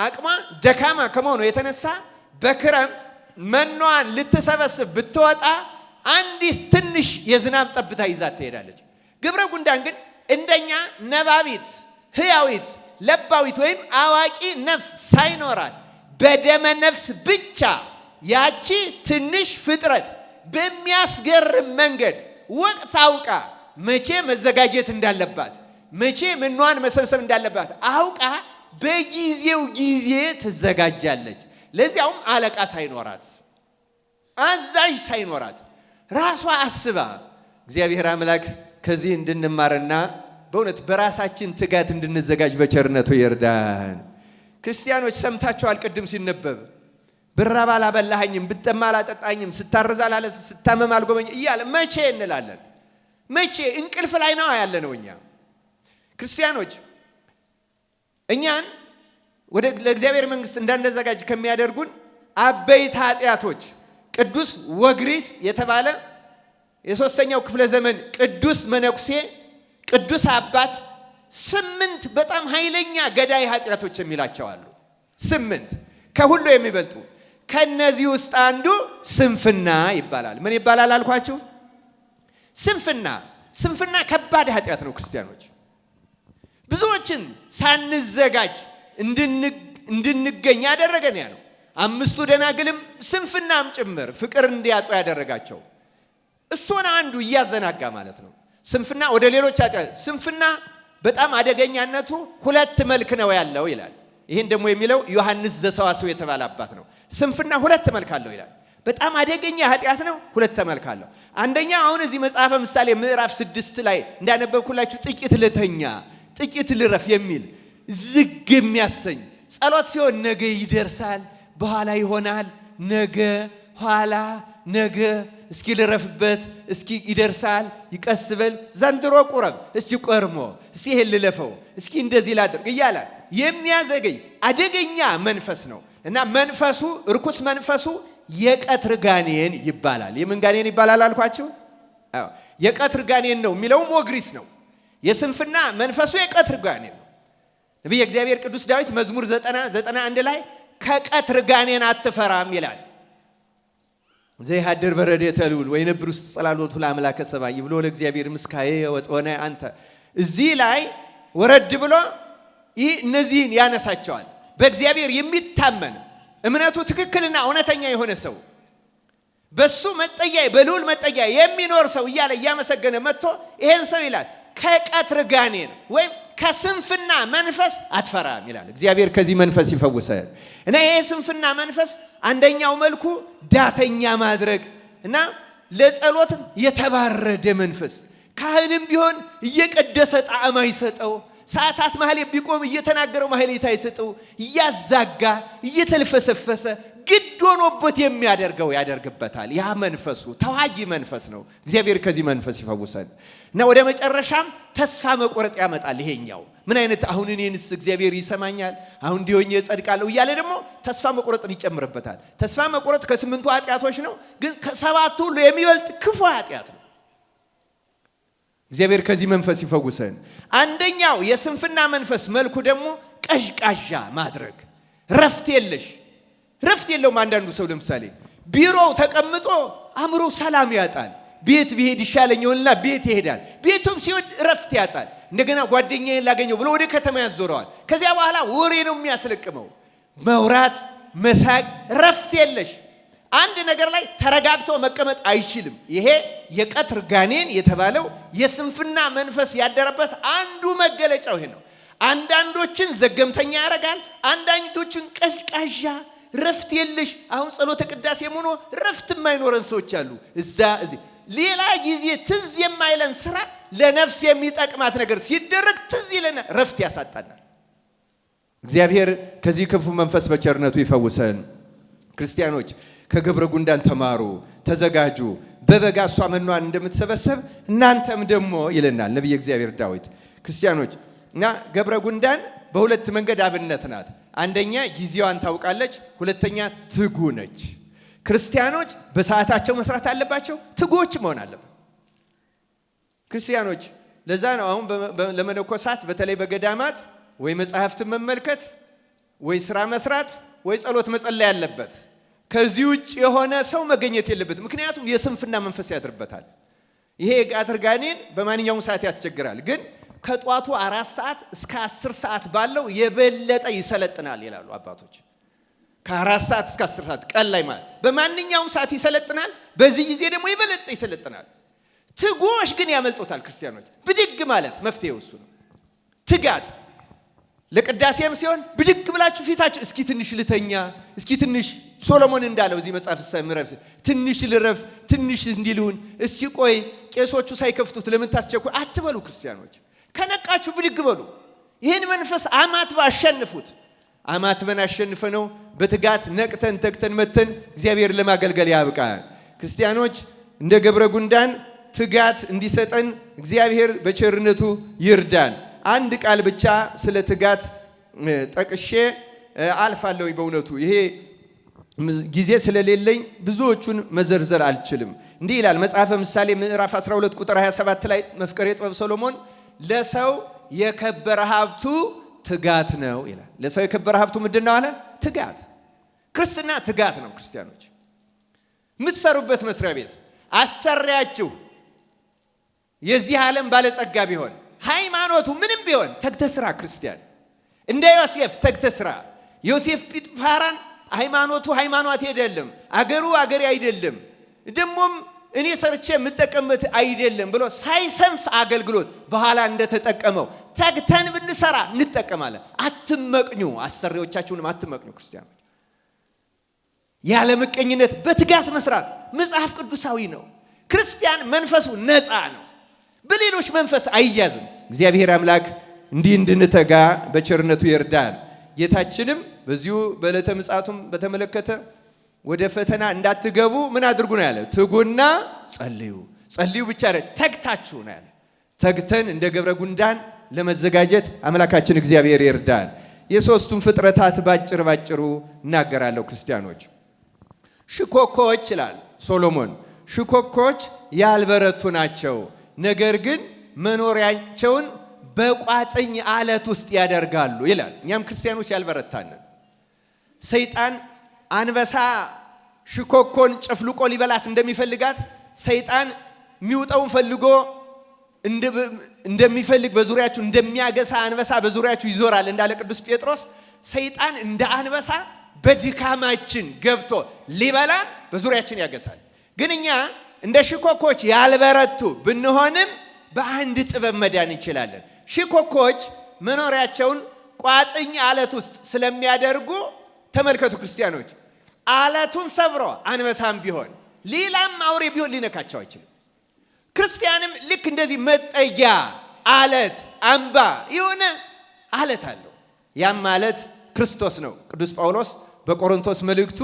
አቅሟ ደካማ ከመሆኑ የተነሳ በክረምት መኗን ልትሰበስብ ብትወጣ አንዲት ትንሽ የዝናብ ጠብታ ይዛት ትሄዳለች። ገብረ ጉንዳን ግን እንደኛ ነባቢት፣ ህያዊት፣ ለባዊት ወይም አዋቂ ነፍስ ሳይኖራት በደመ ነፍስ ብቻ ያቺ ትንሽ ፍጥረት በሚያስገርም መንገድ ወቅት አውቃ መቼ መዘጋጀት እንዳለባት፣ መቼ መኗን መሰብሰብ እንዳለባት አውቃ በጊዜው ጊዜ ትዘጋጃለች። ለዚያውም አለቃ ሳይኖራት አዛዥ ሳይኖራት ራሷ አስባ እግዚአብሔር አምላክ ከዚህ እንድንማርና በእውነት በራሳችን ትጋት እንድንዘጋጅ በቸርነቱ ይርዳን። ክርስቲያኖች ሰምታችኋል። ቅድም ሲነበብ ብራብ አላበላኸኝም፣ ብጠማ አላጠጣኝም፣ ስታረዝ አላለብስም፣ ስታመም አልጎበኘኝም እያለ መቼ እንላለን? መቼ? እንቅልፍ ላይ ነው ያለነው እኛ ክርስቲያኖች። እኛን ለእግዚአብሔር መንግሥት እንዳንዘጋጅ ከሚያደርጉን አበይት ኃጢአቶች ቅዱስ ወግሪስ የተባለ የሶስተኛው ክፍለ ዘመን ቅዱስ መነኩሴ ቅዱስ አባት 8 በጣም ኃይለኛ ገዳይ ኃጢአቶች የሚላቸው አሉ። 8 ከሁሉ የሚበልጡ። ከነዚህ ውስጥ አንዱ ስንፍና ይባላል። ምን ይባላል አልኳችሁ? ስንፍና ከባድ ኃጢአት ነው ክርስቲያኖች። ብዙዎችን ሳንዘጋጅ እንድንገኝ ያደረገን ያ ነው። 5ቱ ደናግልም ስንፍናም ጭምር ፍቅር እንዲያጡ ያደረጋቸው እሱን አንዱ እያዘናጋ ማለት ነው። ስንፍና ወደ ሌሎች ስንፍና በጣም አደገኛነቱ 2 መልክ ነው ያለው ይላል። ይህን ደግሞ የሚለው ዮሐንስ ዘሰዋስው የተባለ አባት ነው። ስንፍና 2 መልክ አለው ይላል። በጣም አደገኛ ኃጢአት ነው። 2 መልክ አለው። አንደኛ አሁን እዚህ መጽሐፈ ምሳሌ ምዕራፍ 6 ላይ እንዳነበብኩላችሁ ጥቂት ልተኛ ጥቂት ልረፍ የሚል ዝግ የሚያሰኝ ጸሎት ሲሆን ነገ ይደርሳል፣ በኋላ ይሆናል፣ ነገ ኋላ ነገ እስኪ ልረፍበት፣ እስኪ ይደርሳል፣ ይቀስበል፣ ዘንድሮ ቁረብ፣ እስኪ ቆርሞ፣ እስኪ ይሄን ልለፈው፣ እስኪ እንደዚህ ላድርግ እያለ የሚያዘገይ አደገኛ መንፈስ ነው እና መንፈሱ ርኩስ መንፈሱ የቀትር ጋኔን ይባላል። የምን ጋኔን ይባላል አልኳችሁ? የቀትር ጋኔን ነው የሚለው ሞግሪስ ነው። የስንፍና መንፈሱ የቀትር ጋኔን ነው። ነቢየ እግዚአብሔር ቅዱስ ዳዊት መዝሙር 91 ላይ ከቀትር ጋኔን አትፈራም ይላል። ዘይሃድር በረድኤተ ልዑል ወይነብር ውስጥ ጸላሎቱ ለአምላከ ሰባይ ብሎ ለእግዚአብሔር ምስካዬ ወጽወነ አንተ። እዚህ ላይ ወረድ ብሎ እነዚህን ያነሳቸዋል። በእግዚአብሔር የሚታመን እምነቱ ትክክልና እውነተኛ የሆነ ሰው በሱ መጠጊያ በልዑል መጠጊያ የሚኖር ሰው እያለ እያመሰገነ መጥቶ ይሄን ሰው ይላል ከቀትር ጋኔን ወይም ከስንፍና መንፈስ አትፈራም ይላል። እግዚአብሔር ከዚህ መንፈስ ይፈውሳል። እና ይሄ ስንፍና መንፈስ አንደኛው መልኩ ዳተኛ ማድረግ እና ለጸሎት የተባረደ መንፈስ፣ ካህንም ቢሆን እየቀደሰ ጣዕም አይሰጠው፣ ሰዓታት መሐሌ ቢቆም እየተናገረው ማህሌት አይሰጠው፣ እያዛጋ እየተልፈሰፈሰ ግድ ሆኖበት የሚያደርገው ያደርግበታል። ያ መንፈሱ ተዋጊ መንፈስ ነው። እግዚአብሔር ከዚህ መንፈስ ይፈውሳል። እና ወደ መጨረሻም ተስፋ መቆረጥ ያመጣል። ይሄኛው ምን አይነት አሁን እኔንስ እግዚአብሔር ይሰማኛል አሁን እንዲሆኝ እጸድቃለሁ እያለ ደግሞ ተስፋ መቆረጥን ይጨምርበታል። ተስፋ መቆረጥ ከ8ቱ ኃጢአቶች ነው፣ ግን ከ7ቱ ሁሉ የሚበልጥ ክፉ ኃጢአት ነው። እግዚአብሔር ከዚህ መንፈስ ይፈውሰን። አንደኛው የስንፍና መንፈስ መልኩ ደግሞ ቀዥቃዣ ማድረግ፣ ረፍት የለውም። አንዳንዱ ሰው ለምሳሌ ቢሮው ተቀምጦ አእምሮ ሰላም ያጣል። ቤት ቢሄድ ይሻለኝ ይሆንና ቤት ይሄዳል። ቤቱም ሲወድ ረፍት ያጣል። እንደገና ጓደኛዬን ላገኘው ብሎ ወደ ከተማ ያዞረዋል። ከዚያ በኋላ ወሬ ነው የሚያስለቅመው። መውራት፣ መሳቅ፣ ረፍት የለሽ። አንድ ነገር ላይ ተረጋግቶ መቀመጥ አይችልም። ይሄ የቀትር ጋኔን የተባለው የስንፍና መንፈስ ያደረበት አንዱ መገለጫው ይሄ ነው። አንዳንዶችን ዘገምተኛ ያደርጋል፣ አንዳንዶችን ቀዥቃዣ ረፍት የለሽ። አሁን ጸሎተ ቅዳሴ ሆኖ ረፍት የማይኖረን ሰዎች አሉ። እዚህ ሌላ ጊዜ ትዝ የማይለን ስራ ለነፍስ የሚጠቅማት ነገር ሲደረግ ትዝ ይለና ረፍት ያሳጣናል። እግዚአብሔር ከዚህ ክፉ መንፈስ በቸርነቱ ይፈውሰን። ክርስቲያኖች ከገብረ ጉንዳን ተማሩ፣ ተዘጋጁ። በበጋ እሷ መኗን እንደምትሰበሰብ እናንተም ደግሞ ይለናል ነቢየ እግዚአብሔር ዳዊት። ክርስቲያኖች እና ገብረ ጉንዳን በሁለት መንገድ አብነት ናት። አንደኛ ጊዜዋን ታውቃለች፣ ሁለተኛ ትጉ ነች። ክርስቲያኖች በሰዓታቸው መስራት አለባቸው፣ ትጉዎች መሆን አለበት። ክርስቲያኖች ለዛ ነው አሁን ለመነኮሳት በተለይ በገዳማት ወይ መጽሐፍትን መመልከት ወይ ስራ መስራት ወይ ጸሎት መጸለይ ያለበት። ከዚህ ውጭ የሆነ ሰው መገኘት የለበትም። ምክንያቱም የስንፍና መንፈስ ያድርበታል። ይሄ የቀትር ጋኔን በማንኛውም ሰዓት ያስቸግራል፣ ግን ከጧቱ 4 ሰዓት እስከ 10 ሰዓት ባለው የበለጠ ይሰለጥናል ይላሉ አባቶች። ከ4 ሰዓት እስከ 10 ሰዓት ቀን ላይ ማለት በማንኛውም ሰዓት ይሰለጥናል። በዚህ ጊዜ ደግሞ የበለጠ ይሰለጥናል። ትጉዎች ግን ያመልጦታል። ክርስቲያኖች ብድግ ማለት መፍትሄው እሱ ነው። ትጋት ለቅዳሴም ሲሆን ብድግ ብላችሁ ፊታችሁ እስኪ ትንሽ ልተኛ፣ እስኪ ትንሽ ሶሎሞን እንዳለው እዚህ መጽሐፍ ሰምረፍ ትንሽ ልረፍ፣ ትንሽ እንዲልሁን፣ እስኪ ቆይ ቄሶቹ ሳይከፍቱት ለምን ታስቸኩ አትበሉ። ክርስቲያኖች ከነቃችሁ ብድግ በሉ። ይህን መንፈስ አማትባ አሸንፉት። አማትበን አሸንፈነው በትጋት ነቅተን ተግተን መተን እግዚአብሔር ለማገልገል ያብቃን። ክርስቲያኖች እንደ ገብረ ጉንዳን ትጋት እንዲሰጠን እግዚአብሔር በቸርነቱ ይርዳን። አንድ ቃል ብቻ ስለ ትጋት ጠቅሼ አልፋለሁ። በእውነቱ ይሄ ጊዜ ስለሌለኝ ብዙዎቹን መዘርዘር አልችልም። እንዲህ ይላል መጽሐፈ ምሳሌ ምዕራፍ 12 ቁጥር 27 ላይ መፍቀሬ ጥበብ ሰሎሞን ለሰው የከበረ ሀብቱ ትጋት ነው ይላል። ለሰው የከበረ ሀብቱ ምንድን ነው አለ? ትጋት። ክርስትና ትጋት ነው። ክርስቲያኖች የምትሰሩበት መስሪያ ቤት አሰሪያችሁ የዚህ ዓለም ባለጸጋ ቢሆን ሃይማኖቱ ምንም ቢሆን ተግተህ ስራ። ክርስቲያን እንደ ዮሴፍ ተግተህ ስራ። ዮሴፍ ጲጥፋራን ሃይማኖቱ ሃይማኖት አይደለም፣ አገሩ አገሬ አይደለም፣ ደሞም እኔ ሰርቼ የምጠቀምበት አይደለም ብሎ ሳይሰንፍ አገልግሎት በኋላ እንደተጠቀመው ተግተን ብንሰራ እንጠቀማለን። አትመቅኙ፣ አሰሪዎቻችሁንም አትመቅኙ። ክርስቲያኖች ያለ ምቀኝነት በትጋት መስራት መጽሐፍ ቅዱሳዊ ነው። ክርስቲያን መንፈሱ ነፃ ነው፣ በሌሎች መንፈስ አይያዝም። እግዚአብሔር አምላክ እንዲህ እንድንተጋ በቸርነቱ ይርዳን። ጌታችንም በዚሁ በዕለተ ምጽአቱም በተመለከተ ወደ ፈተና እንዳትገቡ ምን አድርጉ ነው ያለ? ትጉና ጸልዩ። ጸልዩ ብቻ አይደል፣ ተግታችሁ ነው ያለ። ተግተን እንደ ገብረ ጉንዳን ለመዘጋጀት አምላካችን እግዚአብሔር ይርዳን። የሶስቱን ፍጥረታት ባጭሩ እናገራለሁ። ክርስቲያኖች ሽኮኮች ይላል ሶሎሞን፣ ሽኮኮች ያልበረቱ ናቸው፣ ነገር ግን መኖሪያቸውን በቋጥኝ አለት ውስጥ ያደርጋሉ ይላል። እኛም ክርስቲያኖች ያልበረታንን ሰይጣን አንበሳ ሽኮኮን ጨፍልቆ ሊበላት እንደሚፈልጋት ሰይጣን የሚውጠውን ፈልጎ እንደሚፈልግ በዙሪያችሁ እንደሚያገሳ አንበሳ በዙሪያችሁ ይዞራል እንዳለ ቅዱስ ጴጥሮስ፣ ሰይጣን እንደ አንበሳ በድካማችን ገብቶ ሊበላን በዙሪያችን ያገሳል። ግን እኛ እንደ ሽኮኮች ያልበረቱ ብንሆንም በአንድ ጥበብ መዳን እንችላለን። ሽኮኮች መኖሪያቸውን ቋጥኝ አለት ውስጥ ስለሚያደርጉ ተመልከቱ ክርስቲያኖች፣ አለቱን ሰብሮ አንበሳም ቢሆን ሌላም አውሬ ቢሆን ሊነካቸው አይችልም። ክርስቲያንም ልክ እንደዚህ መጠጊያ አለት አምባ የሆነ አለት አለው። ያም ማለት ክርስቶስ ነው። ቅዱስ ጳውሎስ በቆሮንቶስ መልእክቱ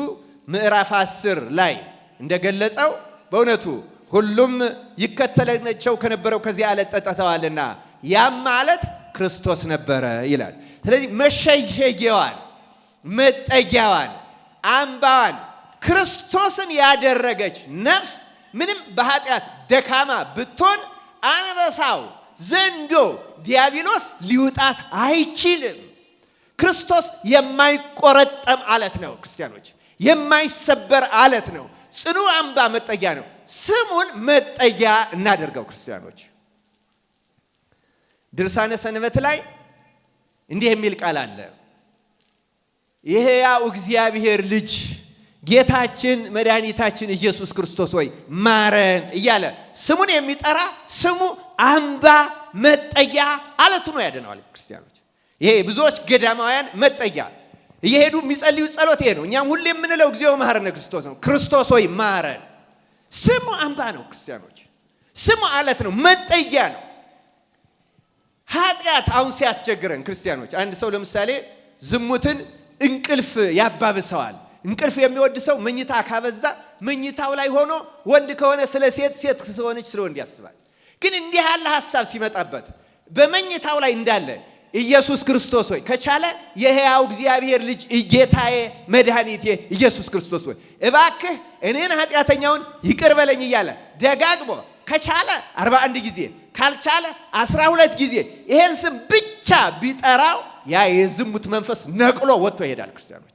ምዕራፍ 10 ላይ እንደገለጸው በእውነቱ ሁሉም ይከተላቸው ከነበረው ከዚህ አለት ጠጥተዋልና ያም ማለት ክርስቶስ ነበረ ይላል። ስለዚህ መሸሸጊያዋን መጠጊያዋን አምባዋን ክርስቶስን ያደረገች ነፍስ ምንም በኃጢአት ደካማ ብትሆን አንበሳው፣ ዘንዶ፣ ዲያብሎስ ሊውጣት አይችልም። ክርስቶስ የማይቆረጠም አለት ነው። ክርስቲያኖች የማይሰበር አለት ነው። ጽኑ አምባ መጠጊያ ነው። ስሙን መጠጊያ እናደርገው። ክርስቲያኖች ድርሳነ ሰንበት ላይ እንዲህ የሚል ቃል አለ። የሕያው እግዚአብሔር ልጅ ጌታችን መድኃኒታችን ኢየሱስ ክርስቶስ ሆይ ማረን እያለ ስሙን የሚጠራ ስሙ አምባ መጠጊያ አለቱ ነው፣ ያድነዋል። ክርስቲያኖች ይሄ ብዙዎች ገዳማውያን መጠጊያ እየሄዱ የሚጸልዩ ጸሎት ይሄ ነው። እኛም ሁሌ የምንለው እግዚኦ መሐረነ ክርስቶስ ነው። ክርስቶስ ሆይ ማረን። ስሙ አምባ ነው። ክርስቲያኖች ስሙ አለት ነው፣ መጠጊያ ነው። ኃጢአት አሁን ሲያስቸግረን ክርስቲያኖች፣ አንድ ሰው ለምሳሌ ዝሙትን እንቅልፍ ያባብሰዋል። እንቅልፍ የሚወድ ሰው መኝታ ካበዛ መኝታው ላይ ሆኖ ወንድ ከሆነ ስለ ሴት፣ ሴት ከሆነች ስለ ወንድ ያስባል። ግን እንዲህ ያለ ሐሳብ ሲመጣበት በመኝታው ላይ እንዳለ ኢየሱስ ክርስቶስ ሆይ ከቻለ የሕያው እግዚአብሔር ልጅ ጌታዬ መድኃኒቴ ኢየሱስ ክርስቶስ ሆይ እባክህ እኔን ኃጢአተኛውን ይቅር በለኝ እያለ ደጋግሞ ከቻለ 41 ጊዜ ካልቻለ 12 ጊዜ ይሄን ስም ብቻ ቢጠራው ያ የዝሙት መንፈስ ነቅሎ ወጥቶ ይሄዳል። ክርስቲያኖች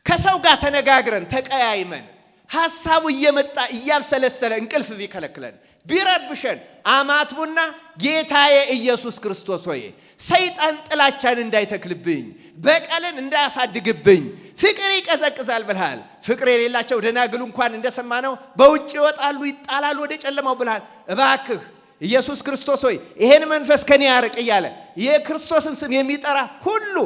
ከሰው ጋር ተነጋግረን ተቀያይመን ሐሳቡ እየመጣ እያብሰለሰለ እንቅልፍ ቢከለክለን ቢረብሸን አማትቡና ጌታዬ ኢየሱስ ክርስቶስ ሆይ ሰይጣን ጥላቻን እንዳይተክልብኝ፣ በቀልን እንዳያሳድግብኝ፣ ፍቅር ይቀዘቅዛል ብልሃል። ፍቅር የሌላቸው ደናግሉ እንኳን እንደሰማነው በውጭ ይወጣሉ ይጣላሉ ወደ ጨለማው ብልሃል። እባክህ ኢየሱስ ክርስቶስ ሆይ ይሄን መንፈስ ከኔ ያርቅ እያለ የክርስቶስን ስም የሚጠራ ሁሉ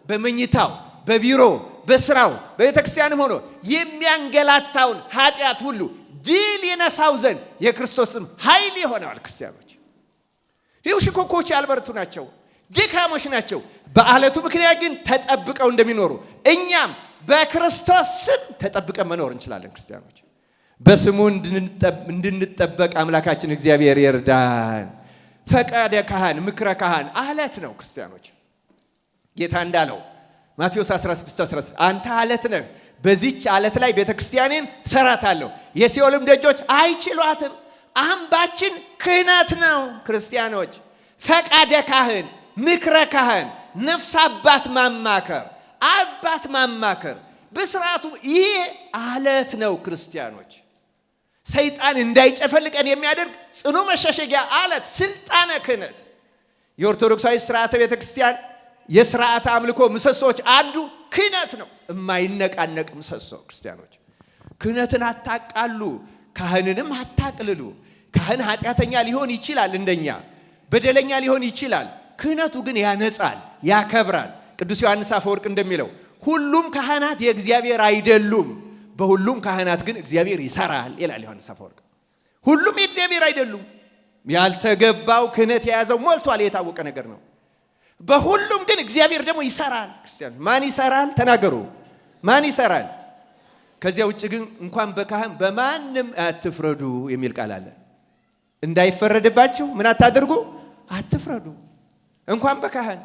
በመኝታው፣ በቢሮ፣ በስራው፣ በቤተክርስቲያንም ሆኖ የሚያንገላታውን ኃጢአት ሁሉ ድል የነሳው ዘንድ የክርስቶስ ስም ኃይል ይሆነዋል። ክርስቲያኖች ይኸው ሽኮኮች ያልበረቱ ናቸው፣ ድካሞች ናቸው። በአለቱ ምክንያት ግን ተጠብቀው እንደሚኖሩ እኛም በክርስቶስ ስም ተጠብቀን መኖር እንችላለን። ክርስቲያኖች በስሙ እንድንጠበቅ አምላካችን እግዚአብሔር ይርዳን። ፈቃደ ካህን፣ ምክረ ካህን አለት ነው። ክርስቲያኖች ጌታ እንዳለው ማቴዎስ 16:16 አንተ አለት ነህ፣ በዚች አለት ላይ ቤተክርስቲያኔን ሰራታለሁ፣ የሲኦልም ደጆች አይችሏትም። አምባችን ክህነት ነው። ክርስቲያኖች ፈቃደ ካህን፣ ምክረ ካህን፣ ነፍስ አባት ማማከር በስርዓቱ ይሄ አለት ነው። ክርስቲያኖች ሰይጣን እንዳይጨፈልቀን የሚያደርግ ጽኑ መሸሸጊያ አለት ስልጣነ ክህነት። የኦርቶዶክሳዊ ስርዓተ ቤተክርስቲያን የስርዓተ አምልኮ ምሰሶች አንዱ ክህነት ነው። የማይነቃነቅ ምሰሶ። ክርስቲያኖች ክህነትን አታቃሉ፣ ካህንንም አታቅልሉ። ካህን ኃጢአተኛ ሊሆን ይችላል፣ እንደኛ በደለኛ ሊሆን ይችላል። ክህነቱ ግን ያነጻል፣ ያከብራል። ቅዱስ ዮሐንስ አፈወርቅ እንደሚለው ሁሉም ካህናት የእግዚአብሔር አይደሉም፣ በሁሉም ካህናት ግን እግዚአብሔር ይሰራል ይላል ዮሐንስ አፈወርቅ። ሁሉም የእግዚአብሔር አይደሉም። ያልተገባው ክህነት የያዘው ሞልቷል፣ የታወቀ ነገር ነው። በሁሉም ግን እግዚአብሔር ደግሞ ይሰራል። ክርስቲያኖች ማን ይሰራል? ተናገሩ። ማን ይሰራል? ከዚያ ውጭ ግን እንኳን በካህን በማንም አትፍረዱ የሚል ቃል አለ። እንዳይፈረድባችሁ ምን አታድርጉ? አትፍረዱ። እንኳን በካህን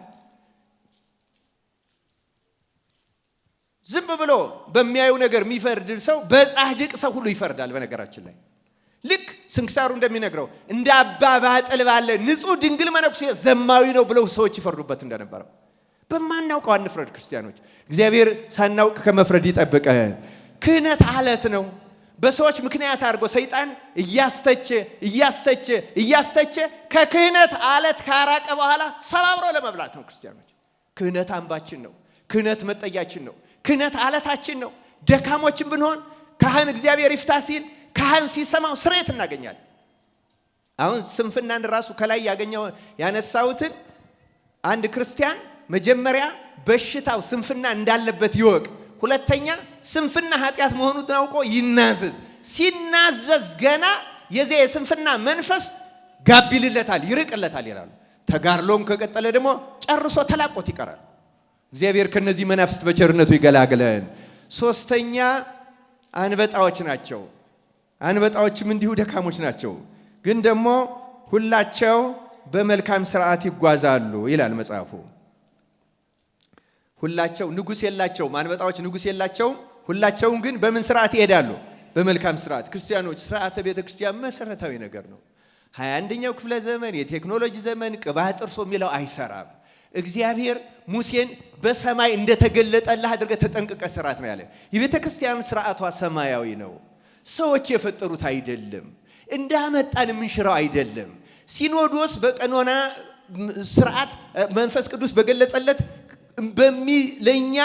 ዝም ብሎ በሚያዩ ነገር የሚፈርድ ሰው በጻድቅ ሰው ሁሉ ይፈርዳል። በነገራችን ላይ ልክ ስንክሳሩ እንደሚነግረው እንደ አባ ባጥል ባለ ንጹሕ ድንግል መነኩሴ ዘማዊ ነው ብለው ሰዎች ይፈርዱበት እንደነበረው በማናውቀው አንፍረድ። ክርስቲያኖች እግዚአብሔር ሳናውቅ ከመፍረድ ይጠብቀን። ክህነት አለት ነው። በሰዎች ምክንያት አድርጎ ሰይጣን እያስተቸ ከክህነት አለት ካራቀ በኋላ ሰባብሮ ለመብላት ነው። ክርስቲያኖች ክህነት አምባችን ነው። ክህነት መጠጊያችን ነው። ክህነት አለታችን ነው። ደካሞችን ብንሆን ካህን እግዚአብሔር ይፍታ ሲል ካህን ሲሰማው ስርየት እናገኛለን። አሁን ስንፍናን ራሱ ከላይ ያነሳሁትን አንድ ክርስቲያን መጀመሪያ በሽታው ስንፍና እንዳለበት ይወቅ። ሁለተኛ ስንፍና ኃጢአት መሆኑን አውቆ ይናዘዝ። ሲናዘዝ ገና የዚህ የስንፍና መንፈስ ጋቢልለታል፣ ይርቅለታል ይላሉ። ተጋድሎም ከቀጠለ ደግሞ ጨርሶ ተላቆት ይቀራል። እግዚአብሔር ከነዚህ መናፍስት በቸርነቱ ይገላግለን። ሶስተኛ አንበጣዎች ናቸው። አንበጣዎችም እንዲሁ ደካሞች ናቸው፣ ግን ደግሞ ሁላቸው በመልካም ስርዓት ይጓዛሉ ይላል መጽሐፉ። ሁላቸው ንጉስ የላቸውም። አንበጣዎች ንጉስ የላቸውም። ሁላቸውም ግን በምን ስርዓት ይሄዳሉ? በመልካም ስርዓት። ክርስቲያኖች ስርዓተ ቤተ ክርስቲያን መሰረታዊ ነገር ነው። 21ኛው ክፍለ ዘመን የቴክኖሎጂ ዘመን ቅባት ጥርሶ የሚለው አይሰራም። እግዚአብሔር ሙሴን በሰማይ እንደተገለጠልህ አድርገህ ተጠንቅቀህ ስርዓት ነው ያለ። የቤተ ክርስቲያን ስርዓቷ ሰማያዊ ነው። ሰዎች የፈጠሩት አይደለም። እንዳመጣን የምንሽረው አይደለም። ሲኖዶስ በቀኖና ስርዓት መንፈስ ቅዱስ በገለጸለት ለኛ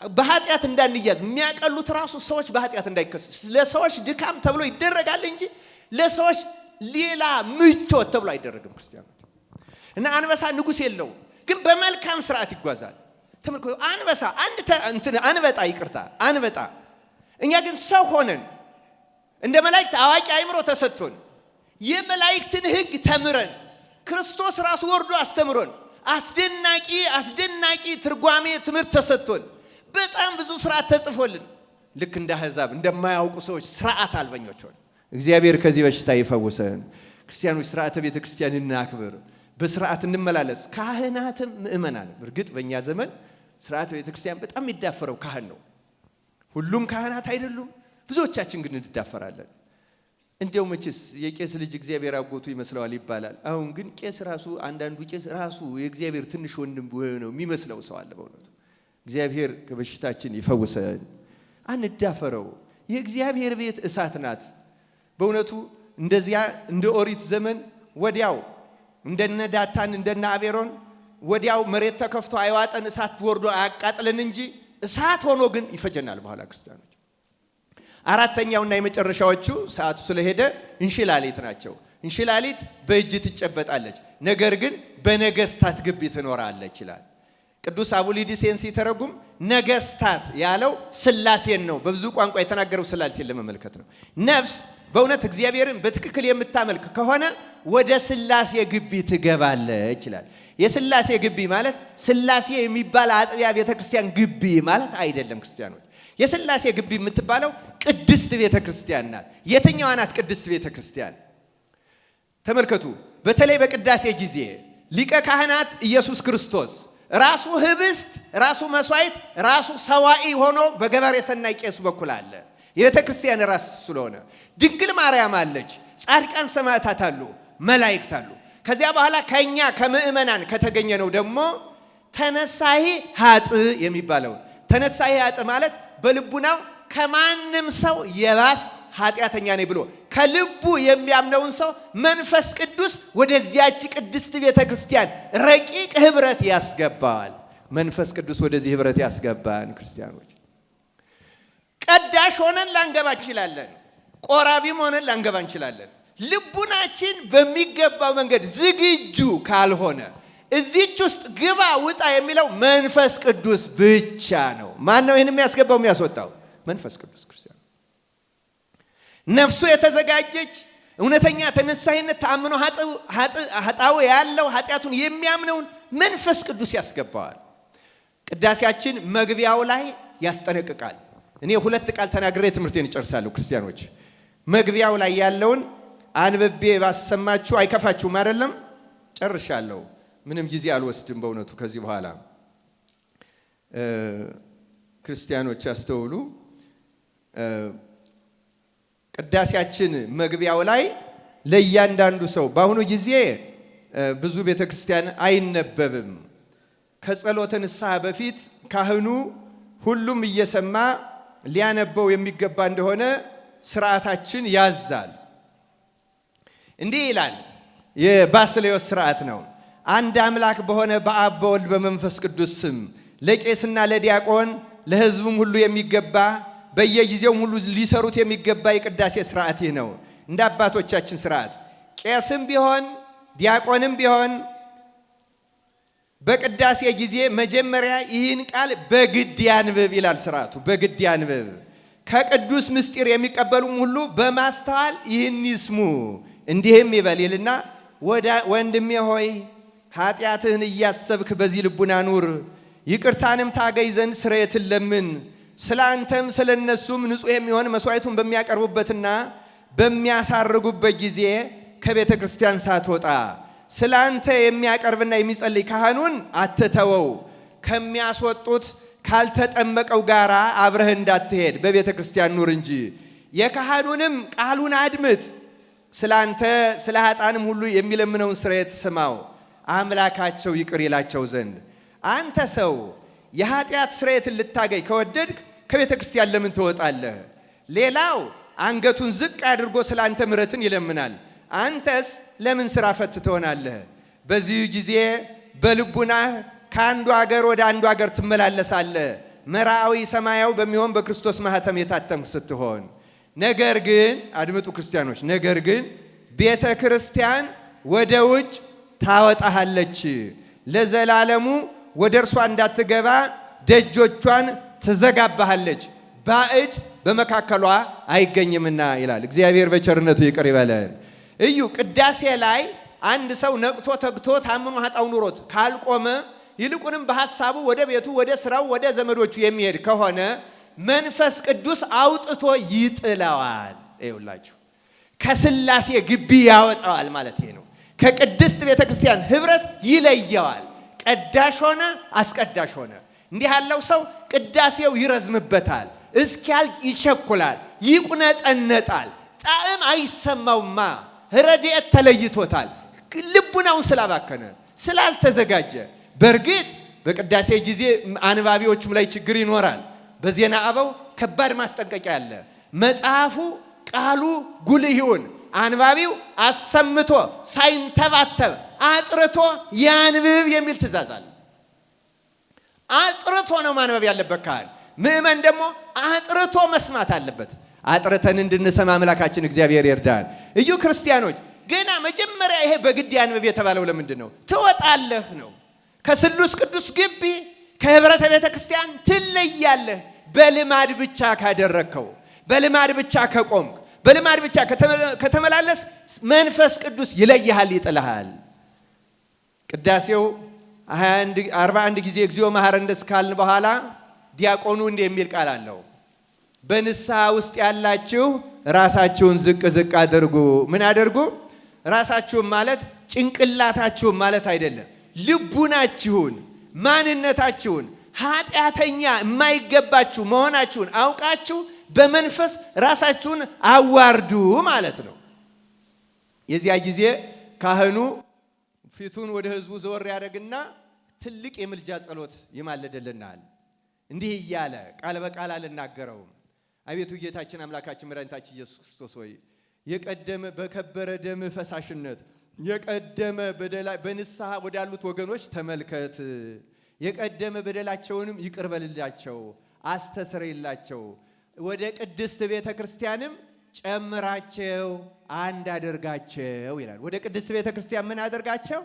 በኃጢአት እንዳንያዝ የሚያቀሉት ራሱ ሰዎች በኃጢአት እንዳይከሰሱ ለሰዎች ድካም ተብሎ ይደረጋል እንጂ ለሰዎች ሌላ ምቾት ተብሎ አይደረግም። ክርስቲያኖች እና አንበሳ ንጉስ የለው፣ ግን በመልካም ስርዓት ይጓዛል። ተመልከቱ፣ አንበጣ እኛ ግን ሰው ሆነን እንደ መላእክት አዋቂ አእምሮ ተሰጥቶን የመላእክትን ሕግ ተምረን ክርስቶስ ራሱ ወርዶ አስተምሮን አስደናቂ ትርጓሜ ትምህርት ተሰጥቶን በጣም ብዙ ስርዓት ተጽፎልን ልክ እንደ አሕዛብ እንደማያውቁ ሰዎች ስርዓት አልበኞች ሆን እግዚአብሔር ከዚህ በሽታ ይፈውሰን። ክርስቲያኖች ስርዓተ ቤተ ክርስቲያን እናክብር፣ በስርዓት እንመላለስ። ካህናትም ምእመናን፣ እርግጥ በእኛ ዘመን ስርዓተ ቤተ ክርስቲያን በጣም የሚዳፈረው ካህን ነው። ሁሉም ካህናት አይደሉም፣ ብዙዎቻችን ግን እንዳፈራለን። እንደው መቼስ የቄስ ልጅ እግዚአብሔር አጎቱ ይመስለዋል ይባላል። አሁን ግን ቄስ ራሱ አንዳንዱ ቄስ ራሱ የእግዚአብሔር ትንሽ ወንድም ነው የሚመስለው ሰው አለ። በእውነቱ እግዚአብሔር ከበሽታችን ይፈውሰን። አንዳፈረው። የእግዚአብሔር ቤት እሳት ናት። በእውነቱ እንደዚያ እንደ ኦሪት ዘመን ወዲያው እንደነ ዳታን እንደነ አቤሮን ወዲያው መሬት ተከፍቶ አይዋጠን እሳት ወርዶ አያቃጥለን እንጂ እሳት ሆኖ ግን ይፈጀናል በኋላ። ክርስቲያኖች አራተኛውና የመጨረሻዎቹ ሰዓቱ ስለሄደ እንሽላሊት ናቸው። እንሽላሊት በእጅ ትጨበጣለች፣ ነገር ግን በነገስታት ግቢ ትኖራለች ይላል። ቅዱስ አቡሊዲሴን ሲተረጉም ነገስታት ያለው ሥላሴን ነው። በብዙ ቋንቋ የተናገረው ሥላሴን ለመመልከት ነው። ነፍስ በእውነት እግዚአብሔርን በትክክል የምታመልክ ከሆነ ወደ ሥላሴ ግቢ ትገባለች ይላል። የሥላሴ ግቢ ማለት ሥላሴ የሚባል አጥቢያ ቤተክርስቲያን ግቢ ማለት አይደለም። ክርስቲያኖች የሥላሴ ግቢ የምትባለው ቅድስት ቤተክርስቲያን ናት። የትኛዋ ናት ቅድስት ቤተክርስቲያን? ተመልከቱ። በተለይ በቅዳሴ ጊዜ ሊቀ ካህናት ኢየሱስ ክርስቶስ ራሱ ህብስት፣ ራሱ መስዋዕት፣ ራሱ ሰዋኢ ሆኖ በገባሬ ሰናይ ቄሱ በኩል አለ። የቤተ ክርስቲያን ራስ ስለሆነ ድንግል ማርያም አለች፣ ጻድቃን ሰማዕታት አሉ፣ መላእክት አሉ። ከዚያ በኋላ ከኛ ከምእመናን ከተገኘ ነው ደግሞ ተነሳሂ ሀጥ የሚባለው። ተነሳሂ ሀጥ ማለት በልቡናው ከማንም ሰው የባስ ኃጢአተኛ ነኝ ብሎ ከልቡ የሚያምነውን ሰው መንፈስ ቅዱስ ወደዚያች ቅድስት ቤተ ክርስቲያን ረቂቅ ህብረት ያስገባዋል። መንፈስ ቅዱስ ወደዚህ ህብረት ያስገባን። ክርስቲያኖች ቀዳሽ ሆነን ላንገባ እንችላለን፣ ቆራቢም ሆነን ላንገባ እንችላለን። ልቡናችን በሚገባው መንገድ ዝግጁ ካልሆነ እዚች ውስጥ ግባ ውጣ የሚለው መንፈስ ቅዱስ ብቻ ነው። ማን ነው ይህን የሚያስገባው የሚያስወጣው? መንፈስ ቅዱስ። ክርስቲያን ነፍሱ የተዘጋጀች እውነተኛ ተነሳይነት ተአምኖ ኃጣው ያለው ኃጢአቱን የሚያምነውን መንፈስ ቅዱስ ያስገባዋል። ቅዳሴያችን መግቢያው ላይ ያስጠነቅቃል። እኔ ሁለት ቃል ተናግሬ ትምህርቴን እጨርሳለሁ። ክርስቲያኖች መግቢያው ላይ ያለውን አንብቤ ባሰማችሁ አይከፋችሁም አይደለም? ጨርሻለሁ። ምንም ጊዜ አልወስድም በእውነቱ ከዚህ በኋላ። ክርስቲያኖች አስተውሉ። ቅዳሴያችን መግቢያው ላይ ለእያንዳንዱ ሰው በአሁኑ ጊዜ ብዙ ቤተክርስቲያን አይነበብም። ከጸሎተ ንስሐ በፊት ካህኑ ሁሉም እየሰማ ሊያነበው የሚገባ እንደሆነ ስርዓታችን ያዛል። እንዲህ ይላል። የባስልዮስ ስርዓት ነው። አንድ አምላክ በሆነ በአብ በወልድ በመንፈስ ቅዱስ ስም ለቄስና ለዲያቆን ለሕዝቡም ሁሉ የሚገባ በየጊዜውም ሁሉ ሊሰሩት የሚገባ የቅዳሴ ስርዓት ይህ ነው። እንደ አባቶቻችን ስርዓት ቄስም ቢሆን ዲያቆንም ቢሆን በቅዳሴ ጊዜ መጀመሪያ ይህን ቃል በግድ ያንብብ ይላል ስርዓቱ። በግድ ያንብብ። ከቅዱስ ምስጢር የሚቀበሉም ሁሉ በማስተዋል ይህን ይስሙ። እንዲህም ይበል ይልና ወንድሜ ሆይ ኃጢአትህን እያሰብክ በዚህ ልቡና ኑር፣ ይቅርታንም ታገኝ ዘንድ ስርየትን ለምን። ስለ አንተም ስለ እነሱም ንጹሕ የሚሆን መስዋዕቱን በሚያቀርቡበትና በሚያሳርጉበት ጊዜ ከቤተ ክርስቲያን ሳትወጣ ስለ አንተ የሚያቀርብና የሚጸልይ ካህኑን አትተወው። ከሚያስወጡት ካልተጠመቀው ጋር አብረህ እንዳትሄድ በቤተ ክርስቲያን ኑር እንጂ። የካህኑንም ቃሉን አድምጥ። ስለ አንተ ስለ ኃጥአንም ሁሉ የሚለምነውን ስርየት ስማው፣ አምላካቸው ይቅር ይላቸው ዘንድ። አንተ ሰው የኃጢአት ስርየትን ልታገኝ ከወደድክ ከቤተ ክርስቲያን ለምን ትወጣለህ? ሌላው አንገቱን ዝቅ አድርጎ ስለ አንተ ምሕረትን ይለምናል። አንተስ ለምን ሥራ ፈት ትሆናለህ? በዚህ ጊዜ በልቡናህ ከአንዱ አገር ወደ አንዱ አገር ትመላለሳለህ፣ መራዊ ሰማያዊ በሚሆን በክርስቶስ ማኅተም የታተምክ ስትሆን። ነገር ግን አድምጡ ክርስቲያኖች፣ ነገር ግን ቤተ ክርስቲያን ወደ ውጭ ታወጣሃለች፣ ለዘላለሙ ወደ እርሷ እንዳትገባ ደጆቿን ትዘጋባሃለች፣ ባዕድ በመካከሏ አይገኝምና ይላል። እግዚአብሔር በቸርነቱ ይቅር ይበለን። እዩ ቅዳሴ ላይ አንድ ሰው ነቅቶ ተግቶ ታምኖ ኃጣው ኑሮት ካልቆመ ይልቁንም በሐሳቡ ወደ ቤቱ ወደ ስራው ወደ ዘመዶቹ የሚሄድ ከሆነ መንፈስ ቅዱስ አውጥቶ ይጥለዋል። ይውላችሁ ከሥላሴ ግቢ ያወጣዋል ማለት ነው። ከቅድስት ቤተክርስቲያን ህብረት ይለየዋል። ቀዳሽ ሆነ አስቀዳሽ ሆነ። እንዲህ ያለው ሰው ቅዳሴው ይረዝምበታል፣ እስኪያልቅ ይቸኩላል፣ ይቁነጠነጣል፣ ጣዕም አይሰማውማ። ረድኤት ተለይቶታል። ልቡናውን ስላባከነ ስላልተዘጋጀ። በእርግጥ በቅዳሴ ጊዜ አንባቢዎቹም ላይ ችግር ይኖራል። በዜና አበው ከባድ ማስጠንቀቂያ አለ። መጽሐፉ ቃሉ ጉልህ ይሁን፣ አንባቢው አሰምቶ ሳይንተባተብ አጥርቶ ያንብብ የሚል ትእዛዝ አለ። አጥርቶ ነው ማንበብ ያለበት ካህን። ምእመን ደግሞ አጥርቶ መስማት አለበት። አጥርተን እንድንሰማ አምላካችን እግዚአብሔር ይርዳን። እዩ ክርስቲያኖች፣ ገና መጀመሪያ ይሄ በግድ ያንብብ የተባለው ለምንድን ነው? ትወጣለህ ነው። ከስሉስ ቅዱስ ግቢ ከህብረተ ቤተ ክርስቲያን ትለያለህ። በልማድ ብቻ ካደረግከው፣ በልማድ ብቻ ከቆምክ፣ በልማድ ብቻ ከተመላለስ መንፈስ ቅዱስ ይለይሃል፣ ይጥልሃል። ቅዳሴው 41 ጊዜ እግዚኦ መሐረነ ካልን በኋላ ዲያቆኑ እንዲህ የሚል ቃል አለው። በንስሐ ውስጥ ያላችሁ ራሳችሁን ዝቅ ዝቅ አድርጉ። ምን አድርጉ? ራሳችሁን ማለት ጭንቅላታችሁን ማለት አይደለም። ልቡናችሁን፣ ማንነታችሁን ኃጢአተኛ የማይገባችሁ መሆናችሁን አውቃችሁ በመንፈስ ራሳችሁን አዋርዱ ማለት ነው። የዚያ ጊዜ ካህኑ ፊቱን ወደ ህዝቡ ዘወር ያደርግና ትልቅ የምልጃ ጸሎት ይማልድልናል። እንዲህ እያለ ቃል በቃል አልናገረውም። አቤቱ ጌታችን አምላካችን መድኃኒታችን ኢየሱስ ክርስቶስ ሆይ የቀደመ በከበረ ደም ፈሳሽነት የቀደመ በንስሐ ወዳሉት ወገኖች ተመልከት። የቀደመ በደላቸውንም ይቅር በልላቸው፣ አስተስርይላቸው። ወደ ቅድስት ቤተ ክርስቲያንም ጨምራቸው፣ አንድ አድርጋቸው ይላል። ወደ ቅድስት ቤተ ክርስቲያን ምን አድርጋቸው?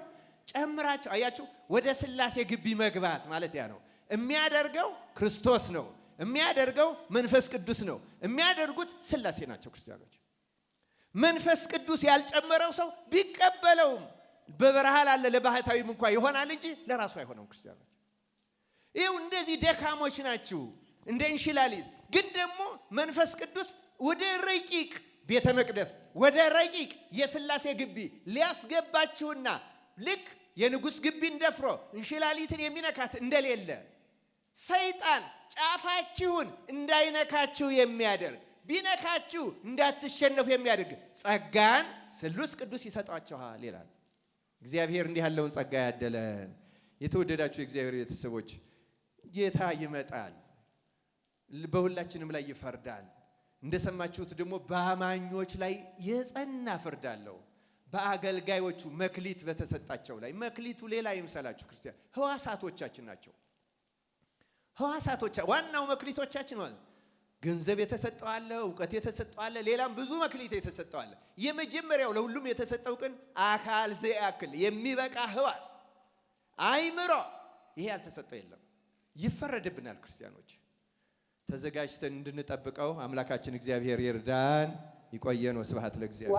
ጨምራቸው። አያችሁ፣ ወደ ሥላሴ ግቢ መግባት ማለት ያ ነው። የሚያደርገው ክርስቶስ ነው። የሚያደርገው መንፈስ ቅዱስ ነው። የሚያደርጉት ሥላሴ ናቸው ክርስቲያኖች። መንፈስ ቅዱስ ያልጨመረው ሰው ቢቀበለውም በበረሃ ላለ ለባህታዊም እንኳን ይሆናል እንጂ ለራሱ አይሆነም። ክርስቲያኖች ይኸው እንደዚህ ደካሞች ናችሁ እንደ እንሽላሊት። ግን ደግሞ መንፈስ ቅዱስ ወደ ረቂቅ ቤተ መቅደስ ወደ ረቂቅ የሥላሴ ግቢ ሊያስገባችሁና ልክ የንጉሥ ግቢ እንደፍሮ እንሽላሊትን የሚነካት እንደሌለ ሰይጣን ጫፋችሁን እንዳይነካችሁ የሚያደርግ ቢነካችሁ እንዳትሸነፉ የሚያደርግ ጸጋን ስሉስ ቅዱስ ይሰጣችኋል ይላል። እግዚአብሔር እንዲህ ያለውን ጸጋ ያደለን። የተወደዳችሁ የእግዚአብሔር ቤተሰቦች ጌታ ይመጣል፣ በሁላችንም ላይ ይፈርዳል። እንደሰማችሁት ደግሞ በአማኞች ላይ የጸና ፍርድ አለው። በአገልጋዮቹ መክሊት በተሰጣቸው ላይ መክሊቱ ሌላ ይምሰላችሁ ክርስቲያን ህዋሳቶቻችን ናቸው። ህዋሳቶቻ ዋናው መክሊቶቻችን ማለት ገንዘብ የተሰጠው አለ፣ ዕውቀት የተሰጠው አለ፣ ሌላም ብዙ መክሊት የተሰጠው አለ። የመጀመሪያው ለሁሉም የተሰጠው ግን አካል ዘያክል የሚበቃ ህዋስ አይምሮ፣ ይሄ ያልተሰጠው የለም። ይፈረድብናል። ክርስቲያኖች ተዘጋጅተን እንድንጠብቀው አምላካችን እግዚአብሔር ይርዳን። ይቆየን። ወስብሐት ለእግዚአብሔር።